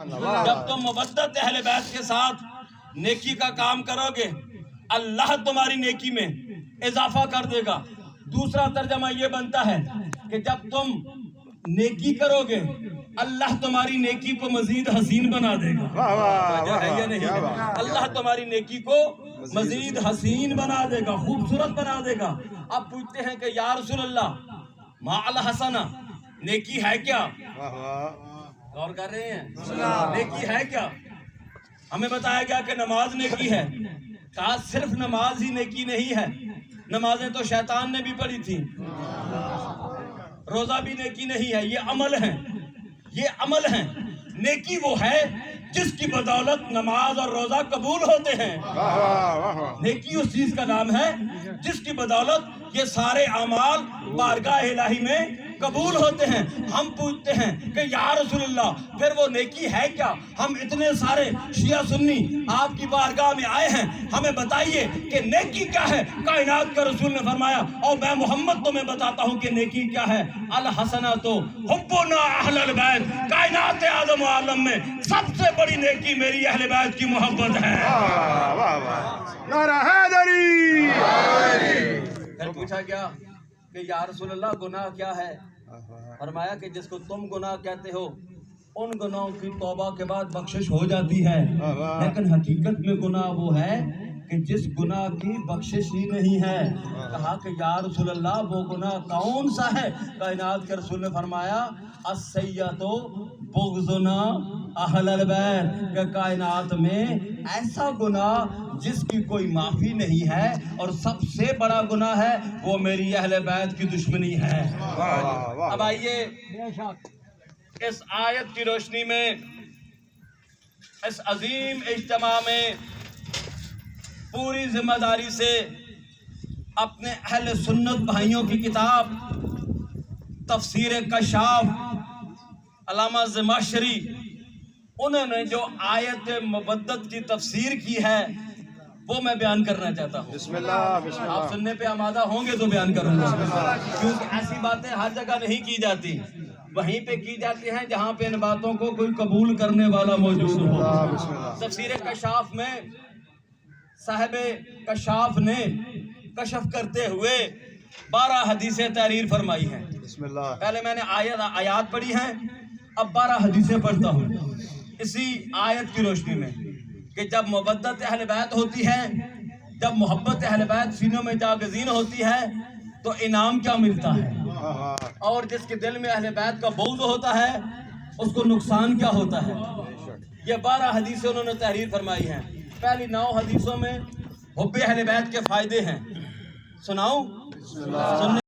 جب تم مودت اہل بیت کے ساتھ نیکی کا کام کرو گے اللہ تمہاری نیکی میں اضافہ کر دے گا۔ دوسرا ترجمہ یہ بنتا ہے کہ جب تم نیکی کرو گے اللہ تمہاری نیکی کو مزید حسین بنا دے گا۔ ہے یا نہیں؟ اللہ تمہاری نیکی کو مزید حسین بنا دے گا، خوبصورت بنا دے گا۔ اب پوچھتے ہیں کہ یا رسول اللہ ما الحسنہ، نیکی ہے کیا؟ غور کر رہے ہیں؟ نیکی ہے کیا؟ ہمیں بتایا گیا کہ نماز نیکی ہے، کہا صرف نماز ہی نیکی نہیں ہے، نمازیں تو شیطان نے بھی پڑھی تھی، روزہ بھی نیکی نہیں ہے، یہ عمل ہیں، یہ عمل ہیں۔ نیکی وہ ہے جس کی بدولت نماز اور روزہ قبول ہوتے ہیں۔ نیکی اس چیز کا نام ہے جس کی بدولت یہ سارے اعمال بارگاہ الہی میں قبول ہوتے ہیں۔ ہم پوچھتے ہیں کہ یا رسول اللہ پھر وہ نیکی ہے کیا؟ ہم اتنے سارے شیعہ سنی آپ کی بارگاہ میں آئے ہیں، ہمیں بتائیے کہ نیکی کیا ہے؟ کائنات کا رسول نے فرمایا اور میں محمد تمہیں بتاتا ہوں کہ نیکی کیا ہے۔ الحسنۃ حبنا اہل البیت، کائنات آدم و عالم میں سب سے بڑی نیکی میری اہل بیت کی محبت ہے۔ نعرہ حیدری۔ پھر پوچھا کیا کہ یا رسول اللہ گناہ کیا ہے؟ فرمایا کہ جس کو تم گناہ کہتے ہو ان گناہوں کی توبہ کے بعد بخشش ہو جاتی ہے، لیکن حقیقت میں گناہ وہ ہے کہ جس گناہ کی بخشش ہی نہیں ہے۔ کہا کہ یا رسول اللہ وہ گناہ کون سا ہے؟ کائنات کے رسول نے فرمایا السیئۃ بغضنا اہل البیت، کہ کائنات میں ایسا گناہ جس کی کوئی معافی نہیں ہے اور سب سے بڑا گناہ ہے وہ میری اہل بیت کی دشمنی ہے۔ اب آئیے اس آیت کی روشنی میں اس عظیم اجتماع میں پوری ذمہ داری سے اپنے اہل سنت بھائیوں کی کتاب تفسیر کشاف علامہ زمخشری انہوں نے جو آیت مودت کی تفسیر کی ہے وہ میں بیان کرنا چاہتا ہوں۔ بسم اللہ بسم اللہ۔ آپ سننے پہ آمادہ ہوں گے تو بیان کروں گا، کیونکہ ایسی باتیں ہر جگہ نہیں کی جاتی، وہیں پہ کی جاتی ہیں جہاں پہ ان باتوں کو کوئی قبول کرنے والا موجود ہو۔ تفسیر کشاف میں صاحب کشاف نے کشف کرتے ہوئے 12 حدیثیں تحریر فرمائی ہیں۔ بسم اللہ۔ پہلے میں نے آیات پڑھی ہیں، اب 12 حدیثیں پڑھتا ہوں اسی آیت کی روشنی میں کہ جب مودت اہل بیت ہوتی ہے، جب محبت اہل بیت سینوں میں جاگزین ہوتی ہے تو انعام کیا ملتا ہے، اور جس کے دل میں اہل بیت کا بغض ہوتا ہے اس کو نقصان کیا ہوتا ہے۔ یہ 12 حدیثیں انہوں نے تحریر فرمائی ہیں۔ پہلی 9 حدیثوں میں حب اہل بیت کے فائدے ہیں، سناؤں؟ سننے